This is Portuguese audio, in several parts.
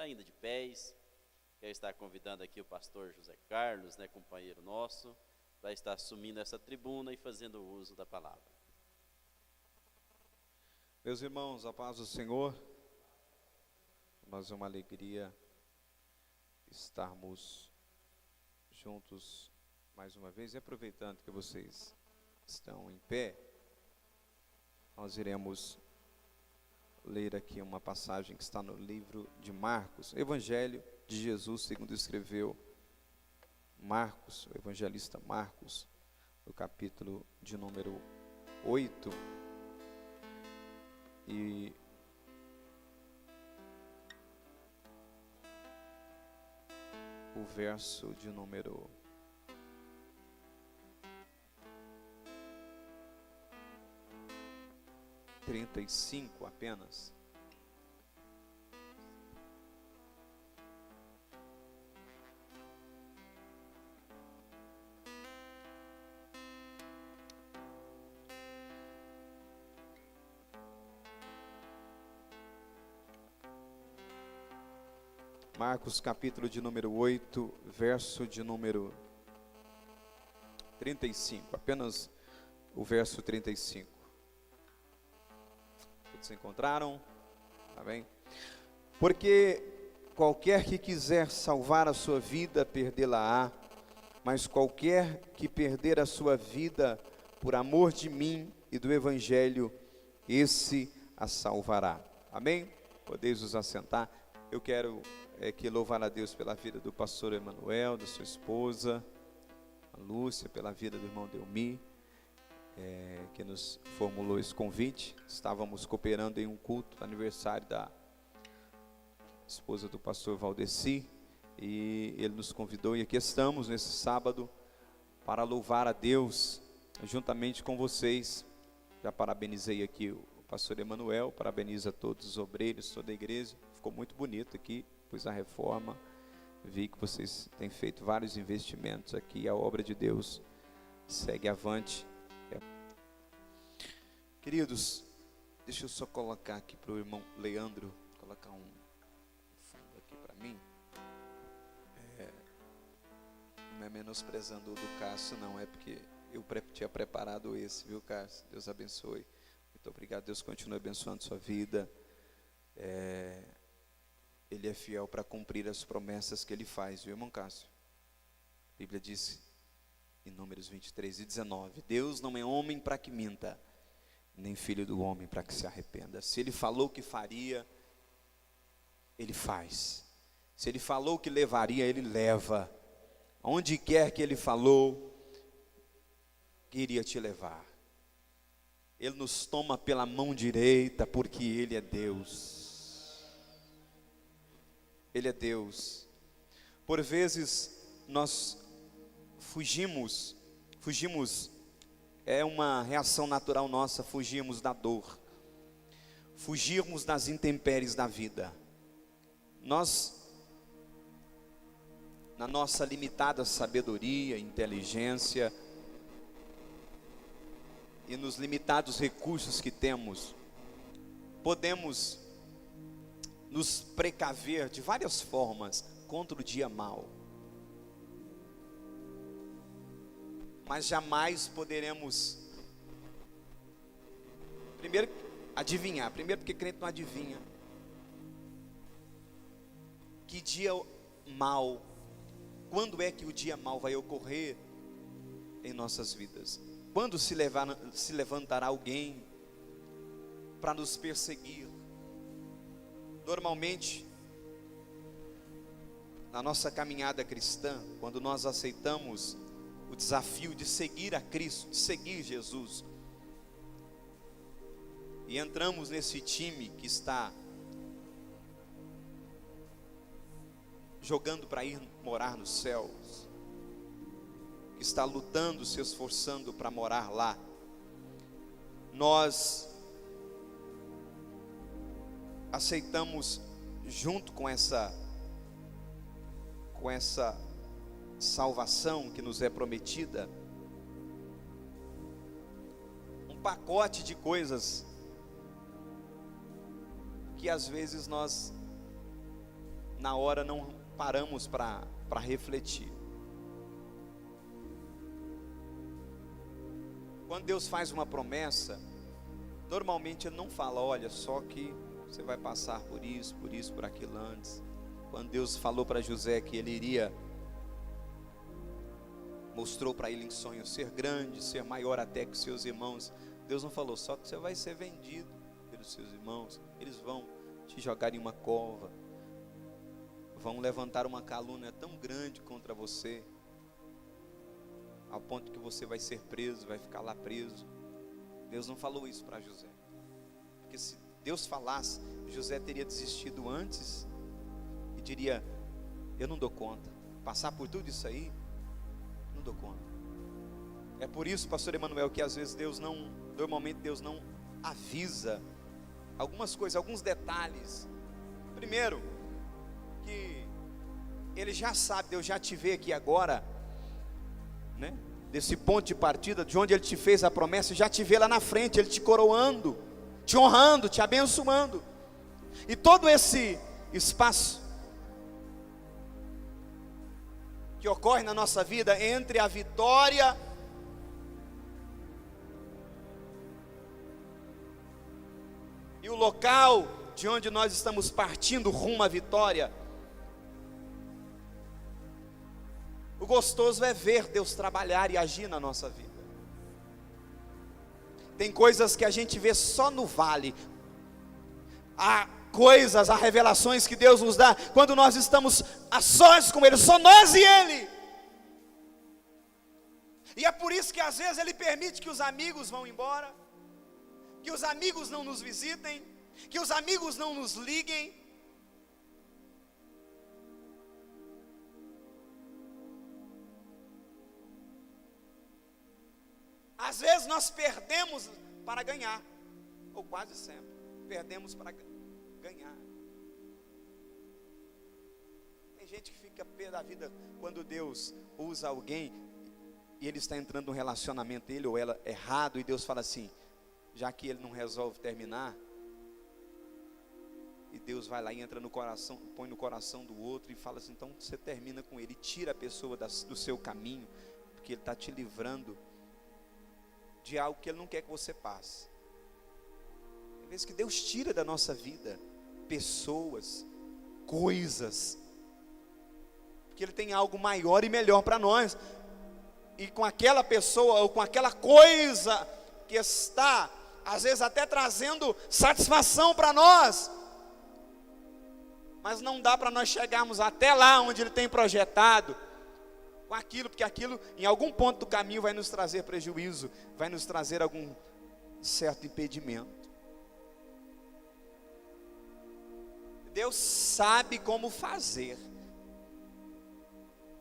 ainda de pés. Quero estar convidando aqui o pastor José Carlos, companheiro nosso, para estar assumindo essa tribuna e fazendo uso da palavra. Meus irmãos, a paz do Senhor. Nós é uma alegria estarmos juntos mais uma vez. E aproveitando que vocês estão em pé, nós iremos ler aqui uma passagem que está no livro de Marcos, Evangelho de Jesus segundo escreveu Marcos, o evangelista Marcos, no capítulo de número 8, e o verso de número 35 apenas. Marcos capítulo de número 8, verso de número 35, apenas o verso 35. Todos encontraram? Amém? Porque qualquer que quiser salvar a sua vida, perdê-la-á, mas qualquer que perder a sua vida por amor de mim e do Evangelho, esse a salvará. Amém? Podeis vos assentar. Eu quero que louvar a Deus pela vida do pastor Emanuel, da sua esposa, a Lúcia, pela vida do irmão Delmi, que nos formulou esse convite. Estávamos cooperando em um culto do aniversário da esposa do pastor Valdeci, e ele nos convidou, e aqui estamos nesse sábado para louvar a Deus juntamente com vocês. Já parabenizei aqui o pastor Emanuel, parabenizo a todos os obreiros, toda a igreja. Ficou muito bonito aqui, pois a reforma, vi que vocês têm feito vários investimentos aqui, a obra de Deus segue avante. Queridos, deixa eu só colocar aqui para o irmão Leandro, colocar um fundo aqui para mim. Não é menosprezando o do Cássio, não, é porque eu tinha preparado esse, viu, Cássio? Deus abençoe. Muito obrigado, Deus continue abençoando sua vida. Ele é fiel para cumprir as promessas que ele faz, viu, irmão Cássio? A Bíblia diz em Números 23 e 19, Deus não é homem para que minta, nem filho do homem para que se arrependa. Se ele falou que faria, ele faz. Se ele falou que levaria, ele leva. Onde quer que ele falou que iria te levar. Ele nos toma pela mão direita, porque ele é Deus. Ele é Deus. Por vezes nós fugimos, é uma reação natural nossa, fugirmos da dor, fugirmos das intempéries da vida. Nós, na nossa limitada sabedoria, inteligência e nos limitados recursos que temos, podemos nos precaver de várias formas contra o dia mau. Mas jamais poderemos, primeiro, adivinhar. Primeiro, porque crente não adivinha que dia mau, quando é que o dia mau vai ocorrer em nossas vidas. Quando se levantará alguém para nos perseguir. Normalmente, na nossa caminhada cristã, quando nós aceitamos o desafio de seguir a Cristo, de seguir Jesus, e entramos nesse time que está jogando para ir morar nos céus, que está lutando, se esforçando para morar lá, nós aceitamos junto com essa salvação que nos é prometida, um pacote de coisas que às vezes nós na hora não paramos para refletir. Quando Deus faz uma promessa, normalmente Ele não fala, olha, só que você vai passar por isso, por aquilo antes. Quando Deus falou para José que ele iria, mostrou para ele em sonho ser grande, ser maior até que os seus irmãos. Deus não falou, só que você vai ser vendido pelos seus irmãos. Eles vão te jogar em uma cova, vão levantar uma calúnia tão grande contra você, ao ponto que você vai ser preso, vai ficar lá preso. Deus não falou isso para José, porque se Deus falasse, José teria desistido antes e diria, eu não dou conta, passar por tudo isso aí, não dou conta. É por isso, pastor Emanuel, que às vezes normalmente Deus não avisa algumas coisas, alguns detalhes. Primeiro, que Ele já sabe, Deus já te vê aqui agora, né? Desse ponto de partida, de onde Ele te fez a promessa, já te vê lá na frente, Ele te coroando, te honrando, te abençoando. E todo esse espaço que ocorre na nossa vida entre a vitória e o local de onde nós estamos partindo rumo à vitória, o gostoso é ver Deus trabalhar e agir na nossa vida. Tem coisas que a gente vê só no vale. Há coisas, há revelações que Deus nos dá quando nós estamos a sós com Ele, só nós e Ele. E é por isso que às vezes Ele permite que os amigos vão embora, que os amigos não nos visitem, que os amigos não nos liguem. Às vezes nós perdemos para ganhar, ou quase sempre, perdemos para ganhar. Tem gente que fica pé da vida quando Deus usa alguém e ele está entrando num relacionamento, ele ou ela, errado, e Deus fala assim, já que ele não resolve terminar, e Deus vai lá e entra no coração, põe no coração do outro e fala assim, então você termina com ele, tira a pessoa do seu caminho, porque ele está te livrando de algo que Ele não quer que você passe. Tem vezes que Deus tira da nossa vida pessoas, coisas, porque Ele tem algo maior e melhor para nós, e com aquela pessoa ou com aquela coisa que está, às vezes até trazendo satisfação para nós, mas não dá para nós chegarmos até lá onde Ele tem projetado, com aquilo, porque aquilo em algum ponto do caminho vai nos trazer prejuízo, vai nos trazer algum certo impedimento. Deus sabe como fazer,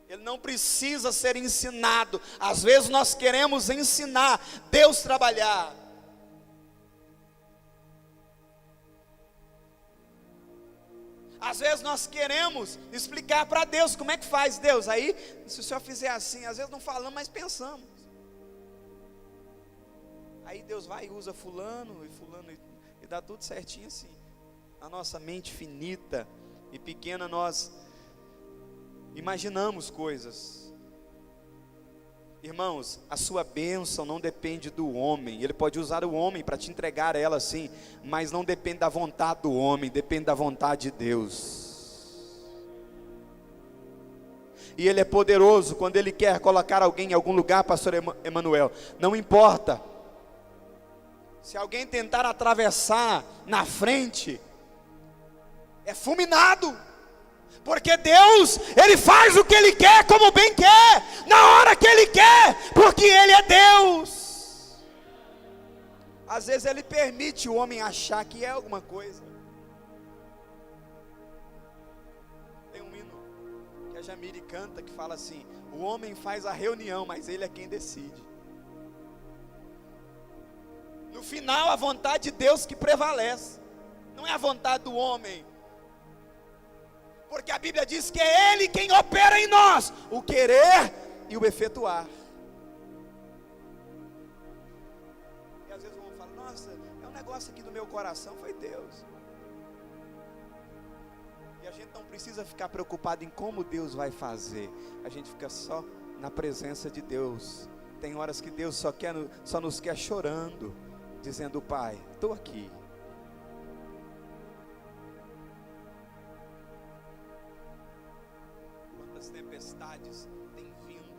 Ele não precisa ser ensinado. Às vezes nós queremos ensinar Deus a trabalhar. Às vezes nós queremos explicar para Deus como é que faz. Deus, aí se o Senhor fizer assim, às vezes não falamos, mas pensamos. Aí Deus vai e usa fulano e dá tudo certinho assim. Na nossa mente finita e pequena nós imaginamos coisas. Irmãos, a sua bênção não depende do homem. Ele pode usar o homem para te entregar ela assim, mas não depende da vontade do homem, depende da vontade de Deus. E Ele é poderoso quando Ele quer colocar alguém em algum lugar, pastor Emanuel. Não importa se alguém tentar atravessar na frente, é fulminado. Porque Deus, Ele faz o que Ele quer, como bem quer, na hora que Ele quer, porque Ele é Deus. Às vezes Ele permite o homem achar que é alguma coisa. Tem um hino que a Jamile canta que fala assim, o homem faz a reunião, mas Ele é quem decide. No final a vontade de Deus que prevalece, não é a vontade do homem. Porque a Bíblia diz que é Ele quem opera em nós o querer e o efetuar. E às vezes vamos falar, nossa, é um negócio aqui do meu coração, foi Deus. E a gente não precisa ficar preocupado em como Deus vai fazer. A gente fica só na presença de Deus. Tem horas que Deus só nos quer chorando, dizendo: Pai, estou aqui. Quantas tempestades têm vindo,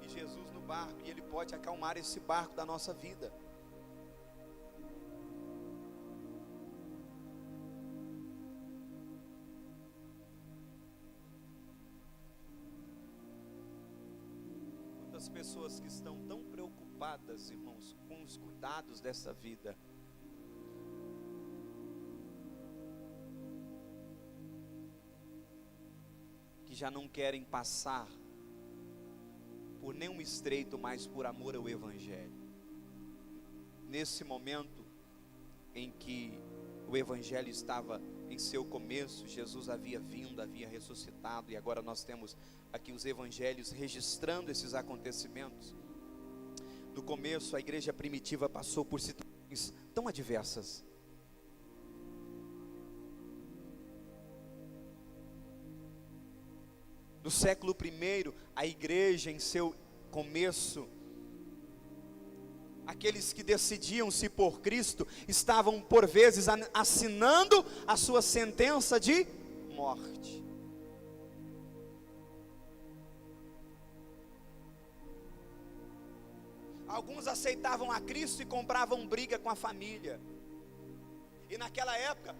e Jesus no barco, e Ele pode acalmar esse barco da nossa vida. As pessoas que estão tão preocupadas, irmãos, com os cuidados dessa vida, que já não querem passar por nenhum estreito, mas por amor ao Evangelho. Nesse momento em que o Evangelho estava em seu começo, Jesus havia vindo, havia ressuscitado, e agora nós temos aqui os evangelhos registrando esses acontecimentos. No começo, a igreja primitiva passou por situações tão adversas. No século I, a igreja em seu começo, aqueles que decidiam-se por Cristo estavam por vezes assinando a sua sentença de morte. Alguns aceitavam a Cristo e compravam briga com a família. E naquela época,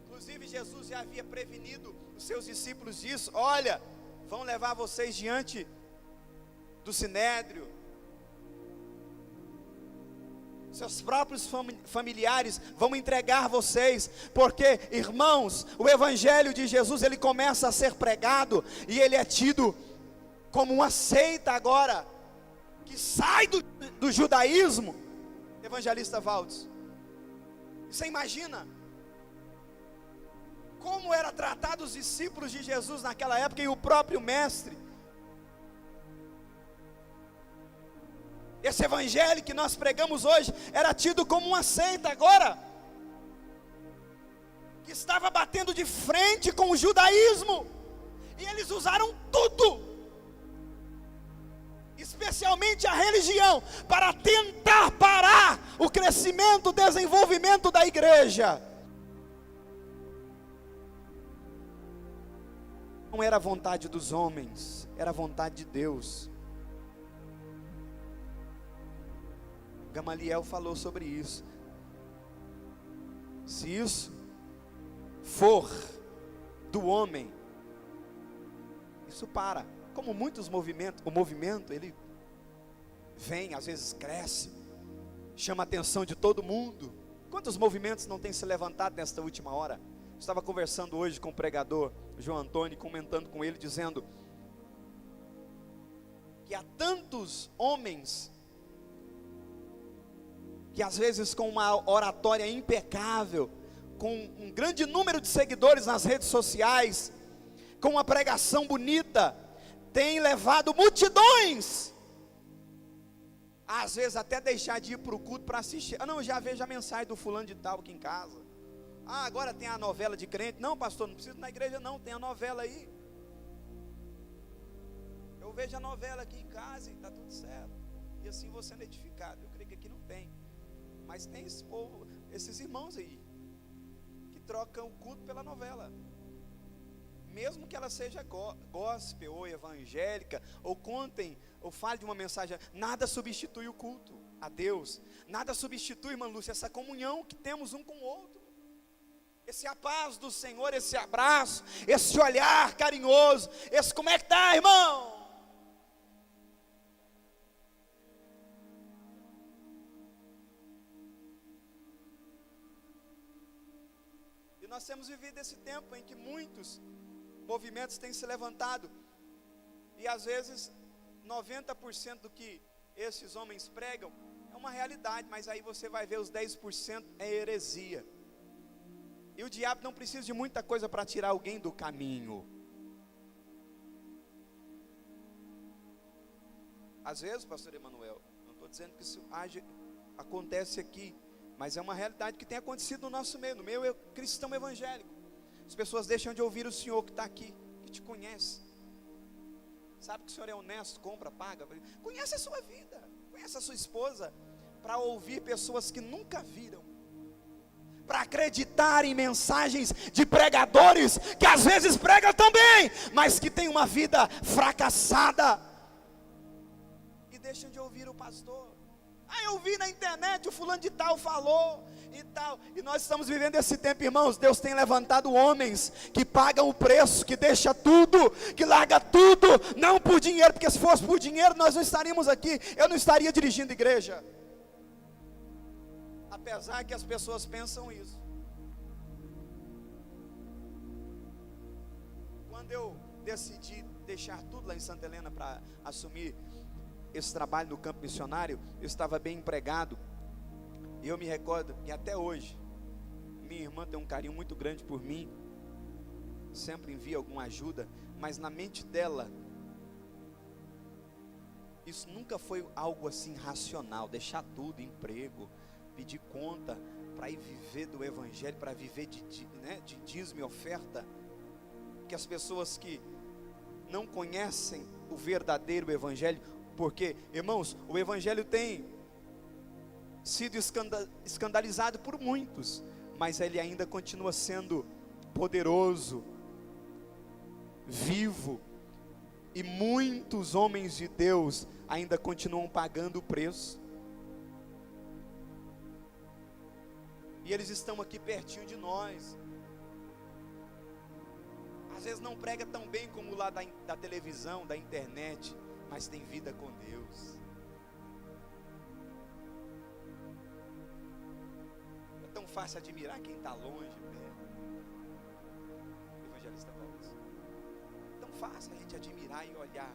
inclusive Jesus já havia prevenido os seus discípulos disso: olha, vão levar vocês diante do Sinédrio. Seus próprios familiares vão entregar vocês, porque, irmãos, o Evangelho de Jesus, ele começa a ser pregado, e ele é tido como uma seita agora, que sai do judaísmo. Evangelista Valdes, você imagina como era tratado os discípulos de Jesus naquela época, e o próprio mestre? Esse evangelho que nós pregamos hoje era tido como uma seita agora, que estava batendo de frente com o judaísmo, e eles usaram tudo, especialmente a religião, para tentar parar o crescimento, o desenvolvimento da igreja. Não era a vontade dos homens, era a vontade de Deus. Gamaliel falou sobre isso. Se isso for do homem, isso para. Como muitos movimentos, o movimento ele vem, às vezes cresce, chama a atenção de todo mundo. Quantos movimentos não têm se levantado nesta última hora? Estava conversando hoje com o pregador João Antônio, comentando com ele, dizendo que há tantos homens que às vezes com uma oratória impecável, com um grande número de seguidores nas redes sociais, com uma pregação bonita, tem levado multidões, às vezes até deixar de ir para o culto para assistir. Ah, não, eu já vejo a mensagem do fulano de tal aqui em casa. Ah, agora tem a novela de crente. Não, pastor, não precisa ir na igreja não, tem a novela aí. Eu vejo a novela aqui em casa e está tudo certo. E assim vou sendo edificado. Eu creio que aqui não tem. Mas tem esse povo, esses irmãos aí, que trocam o culto pela novela. Mesmo que ela seja gospel ou evangélica, ou contem, ou fale de uma mensagem, nada substitui o culto a Deus. Nada substitui, irmã Lúcia, essa comunhão que temos um com o outro. Esse a paz do Senhor, esse abraço, esse olhar carinhoso, esse como é que está, irmão? E nós temos vivido esse tempo em que muitos movimentos têm se levantado, e às vezes 90% do que esses homens pregam é uma realidade, mas aí você vai ver os 10% é heresia. E o diabo não precisa de muita coisa para tirar alguém do caminho. Às vezes, pastor Emanuel, não estou dizendo que isso acontece aqui, mas é uma realidade que tem acontecido no nosso meio, no meio cristão evangélico. As pessoas deixam de ouvir o Senhor que está aqui, que te conhece. Sabe que o Senhor é honesto, compra, paga. Conhece a sua vida, conhece a sua esposa, para ouvir pessoas que nunca viram, para acreditar em mensagens de pregadores, que às vezes pregam também, mas que tem uma vida fracassada, e deixam de ouvir o pastor. Eu vi na internet, o fulano de tal falou, e tal, e nós estamos vivendo esse tempo, irmãos. Deus tem levantado homens, que pagam o preço, que deixa tudo, que larga tudo, não por dinheiro, porque se fosse por dinheiro, nós não estaríamos aqui, eu não estaria dirigindo igreja, apesar que as pessoas pensam isso. Quando eu decidi deixar tudo lá em Santa Helena, para assumir esse trabalho no campo missionário, eu estava bem empregado, e eu me recordo que até hoje, minha irmã tem um carinho muito grande por mim, sempre envia alguma ajuda, mas na mente dela, isso nunca foi algo assim racional, deixar tudo, emprego, pedir conta, para ir viver do evangelho, para viver de dízimo e oferta, que as pessoas que não conhecem o verdadeiro evangelho, porque, irmãos, o evangelho tem sido escandalizado por muitos, mas ele ainda continua sendo poderoso, vivo, e muitos homens de Deus ainda continuam pagando o preço, e eles estão aqui pertinho de nós. Às vezes não prega tão bem como lá da televisão, da internet, mas tem vida com Deus. É tão fácil admirar quem está longe, evangelista Paulo. É tão fácil a gente admirar e olhar.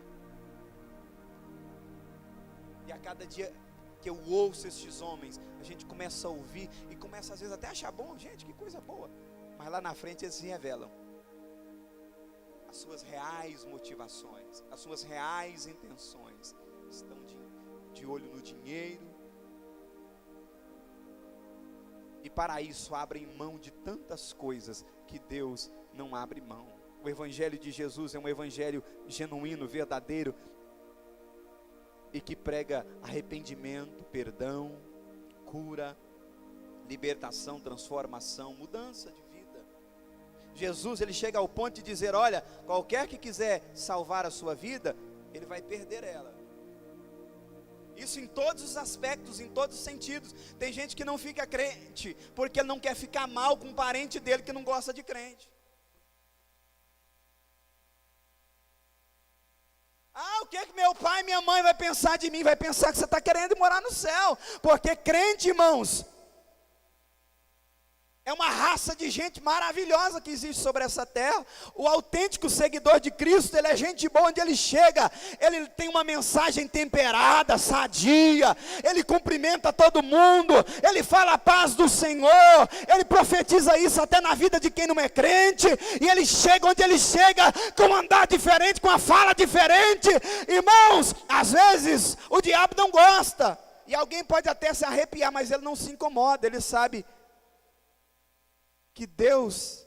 E a cada dia que eu ouço estes homens, a gente começa a ouvir e começa às vezes até a achar bom, gente, que coisa boa. Mas lá na frente eles se revelam as suas reais motivações, as suas reais intenções. Estão de olho no dinheiro, e para isso abrem mão de tantas coisas que Deus não abre mão. O evangelho de Jesus é um evangelho genuíno, verdadeiro, e que prega arrependimento, perdão, cura, libertação, transformação, mudança de vida. Jesus, ele chega ao ponto de dizer: olha, qualquer que quiser salvar a sua vida, ele vai perder ela. Isso em todos os aspectos, em todos os sentidos. Tem gente que não fica crente porque ele não quer ficar mal com um parente dele que não gosta de crente. O que meu pai e minha mãe vai pensar de mim? Vai pensar que você está querendo morar no céu, porque crente, irmãos, é uma raça de gente maravilhosa que existe sobre essa terra. O autêntico seguidor de Cristo, ele é gente boa onde ele chega. Ele tem uma mensagem temperada, sadia. Ele cumprimenta todo mundo. Ele fala a paz do Senhor. Ele profetiza isso até na vida de quem não é crente. E ele chega onde ele chega com um andar diferente, com uma fala diferente. Irmãos, às vezes o diabo não gosta. E alguém pode até se arrepiar, mas ele não se incomoda. Ele sabe que Deus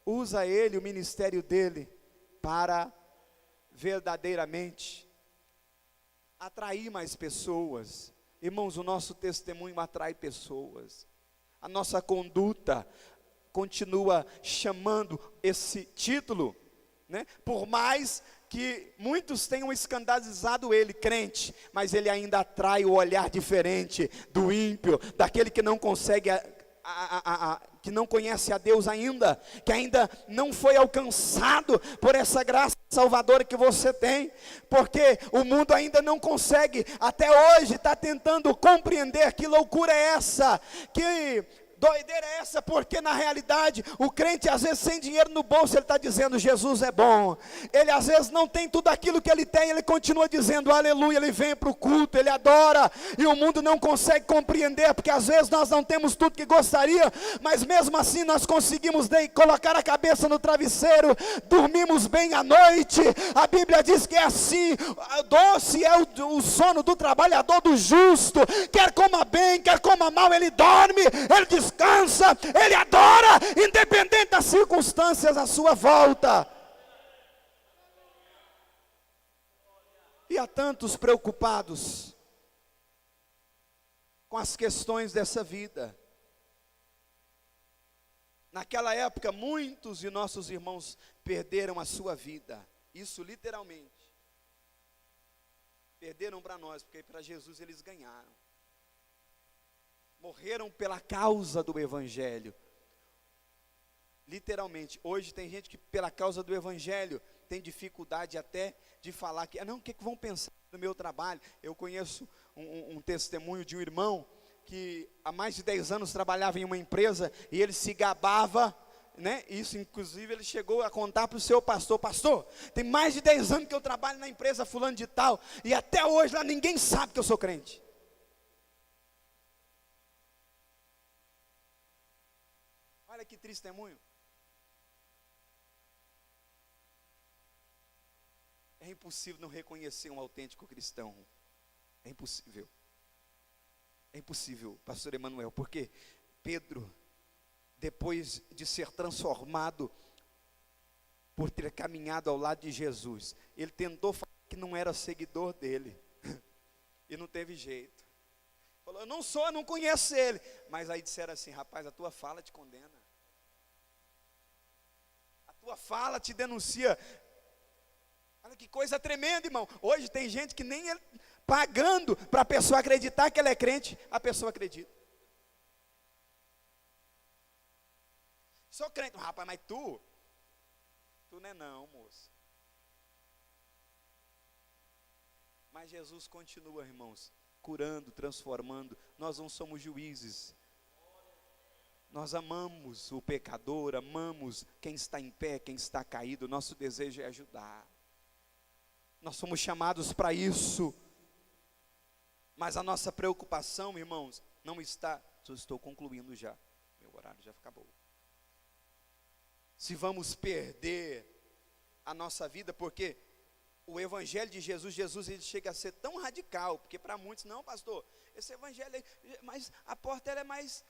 usa ele, o ministério dele, para verdadeiramente atrair mais pessoas. Irmãos, o nosso testemunho atrai pessoas. A nossa conduta continua chamando esse título, né? Por mais que muitos tenham escandalizado ele, crente, mas ele ainda atrai o olhar diferente do ímpio, daquele que não consegue que não conhece a Deus ainda, que ainda não foi alcançado por essa graça salvadora que você tem, porque o mundo ainda não consegue, até hoje está tentando compreender que loucura é essa, que doideira é essa, porque na realidade o crente às vezes sem dinheiro no bolso, ele está dizendo Jesus é bom. Ele às vezes não tem tudo aquilo que ele tem, ele continua dizendo aleluia, ele vem para o culto, ele adora, e o mundo não consegue compreender, porque às vezes nós não temos tudo que gostaria, mas mesmo assim nós conseguimos colocar a cabeça no travesseiro, dormimos bem à noite. A Bíblia diz que é assim, doce é o sono do trabalhador, do justo, quer coma bem, quer coma mal, ele dorme, ele descansa descansa, ele adora, independente das circunstâncias à sua volta. E há tantos preocupados com as questões dessa vida. Naquela época, muitos de nossos irmãos perderam a sua vida. Isso literalmente. Perderam para nós, porque para Jesus eles ganharam. Morreram pela causa do Evangelho. Literalmente. Hoje tem gente que pela causa do Evangelho tem dificuldade até de falar que, não, o que vão pensar no meu trabalho? Eu conheço um testemunho de um irmão que há mais de 10 anos trabalhava em uma empresa e ele se gabava, né? Isso inclusive ele chegou a contar para o seu pastor: pastor, tem mais de 10 anos que eu trabalho na empresa fulano de tal, e até hoje lá ninguém sabe que eu sou crente. Olha que testemunho. É impossível não reconhecer um autêntico cristão. É impossível. É impossível, pastor Emanuel, porque Pedro, depois de ser transformado, por ter caminhado ao lado de Jesus, ele tentou falar que não era seguidor dele, e não teve jeito. Falou: eu não sou, eu não conheço ele. Mas aí disseram assim: rapaz, a tua fala te condena, a tua fala te denuncia. Olha que coisa tremenda, irmão. Hoje tem gente que nem ele, pagando para a pessoa acreditar que ela é crente, a pessoa acredita. Sou crente. Rapaz, mas tu não é não, moço. Mas Jesus continua, irmãos, curando, transformando. Nós não somos juízes. Nós amamos o pecador, amamos quem está em pé, quem está caído. Nosso desejo é ajudar. Nós somos chamados para isso. Mas a nossa preocupação, irmãos, não está... Eu estou concluindo já. Meu horário já acabou. Se vamos perder a nossa vida, porque o evangelho de Jesus ele chega a ser tão radical, porque para muitos, não, pastor, esse evangelho aí, mas a porta ela é mais,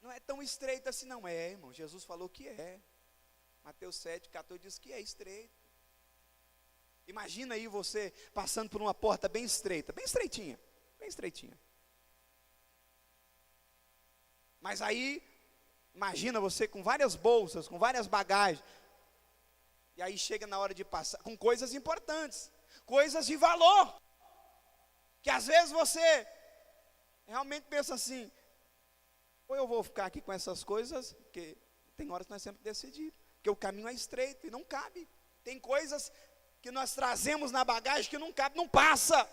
não é tão estreita assim, não é, irmão. Jesus falou que é. Mateus 7,14 diz que é estreito. Imagina aí você passando por uma porta bem estreita, bem estreitinha, bem estreitinha. Mas aí, imagina você com várias bolsas, com várias bagagens, e aí chega na hora de passar, com coisas importantes, coisas de valor, que às vezes você realmente pensa assim: ou eu vou ficar aqui com essas coisas, porque tem horas que nós sempre decidimos, porque o caminho é estreito e não cabe. Tem coisas que nós trazemos na bagagem que não cabe, não passa.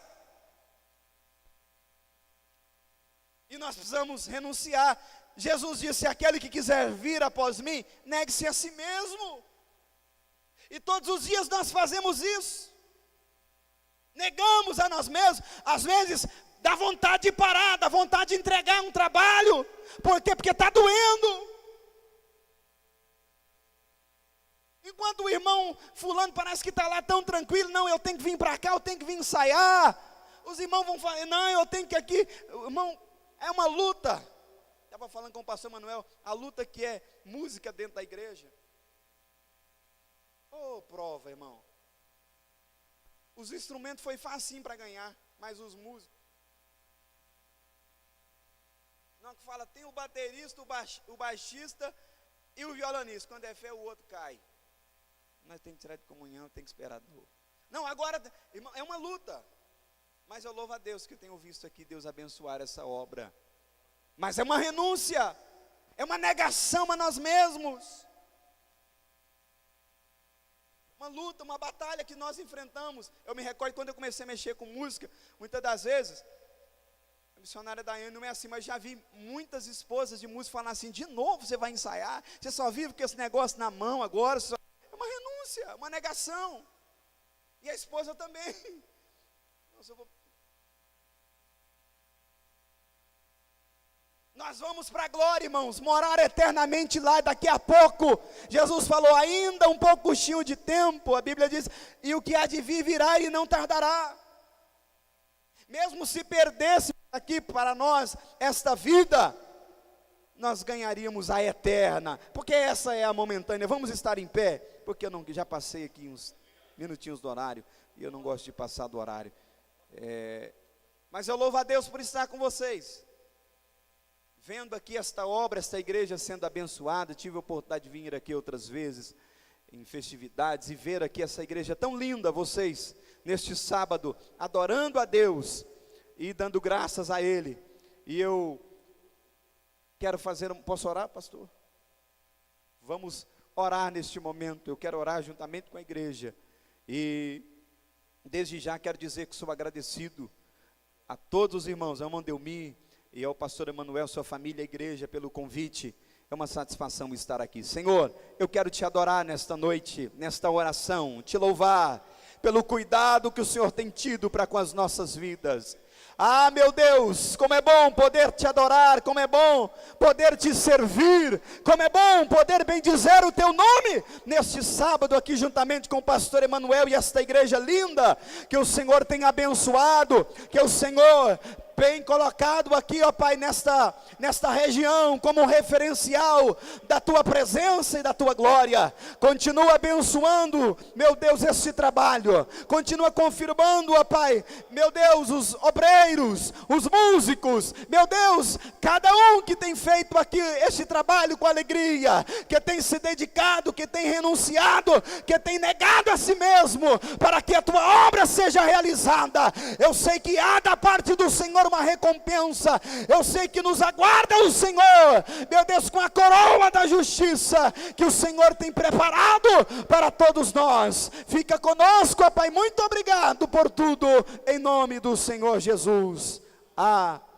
E nós precisamos renunciar. Jesus disse: aquele que quiser vir após mim, negue-se a si mesmo. E todos os dias nós fazemos isso. Negamos a nós mesmos. Às vezes dá vontade de parar, dá vontade de entregar um trabalho. Por quê? Porque está doendo. Enquanto o irmão fulano parece que está lá tão tranquilo: não, eu tenho que vir para cá, eu tenho que vir ensaiar. Os irmãos vão falar: não, eu tenho que aqui. Irmão, é uma luta. Estava falando com o pastor Manuel, a luta que é música dentro da igreja. Prova, irmão. Os instrumentos foi facinho para ganhar, mas os músicos. Não, que fala, tem o baterista, o baixista e o violonista. Quando é fé, o outro cai. Nós temos que tirar de comunhão, tem que esperar do outro. Não, agora, irmão, é uma luta. Mas eu louvo a Deus que eu tenho visto aqui Deus abençoar essa obra. Mas é uma renúncia, é uma negação a nós mesmos. Uma luta, uma batalha que nós enfrentamos. Eu me recordo quando eu comecei a mexer com música, muitas das vezes, a missionária Daiane não é assim, mas já vi muitas esposas de música falar assim: de novo você vai ensaiar? Você só vive com esse negócio na mão agora? É uma renúncia, uma negação. E a esposa também. Nossa, Nós vamos para a glória, irmãos, morar eternamente lá daqui a pouco. Jesus falou: ainda um pouquinho de tempo, a Bíblia diz, e o que há de vir virá e não tardará. Mesmo se perdesse aqui para nós esta vida, nós ganharíamos a eterna, porque essa é a momentânea. Vamos estar em pé, porque eu já passei aqui uns minutinhos do horário, e eu não gosto de passar do horário, mas eu louvo a Deus por estar com vocês, vendo aqui esta obra, esta igreja sendo abençoada. Tive a oportunidade de vir aqui outras vezes, em festividades, e ver aqui essa igreja tão linda, vocês, neste sábado, adorando a Deus, e dando graças a Ele. E eu quero posso orar, pastor? Vamos orar neste momento. Eu quero orar juntamente com a igreja, e desde já quero dizer que sou agradecido a todos os irmãos, ao irmão Delmi e ao pastor Emanuel, sua família, a igreja, pelo convite. É uma satisfação estar aqui. Senhor, eu quero te adorar nesta noite, nesta oração, te louvar pelo cuidado que o Senhor tem tido para com as nossas vidas. Ah, meu Deus, como é bom poder te adorar, como é bom poder te servir, como é bom poder bendizer o teu nome, neste sábado aqui juntamente com o pastor Emanuel e esta igreja linda, que o Senhor tem abençoado, que o Senhor bem colocado aqui, ó Pai, nesta região, como um referencial da Tua presença e da Tua glória. Continua abençoando, meu Deus, esse trabalho, continua confirmando, ó Pai, meu Deus, os obreiros, os músicos, meu Deus, cada um que tem feito aqui este trabalho com alegria, que tem se dedicado, que tem renunciado, que tem negado a si mesmo, para que a Tua obra seja realizada. Eu sei que há da parte do Senhor uma recompensa, eu sei que nos aguarda o Senhor, meu Deus, com a coroa da justiça, que o Senhor tem preparado para todos nós. Fica conosco, ó Pai, muito obrigado por tudo, em nome do Senhor Jesus. Amém.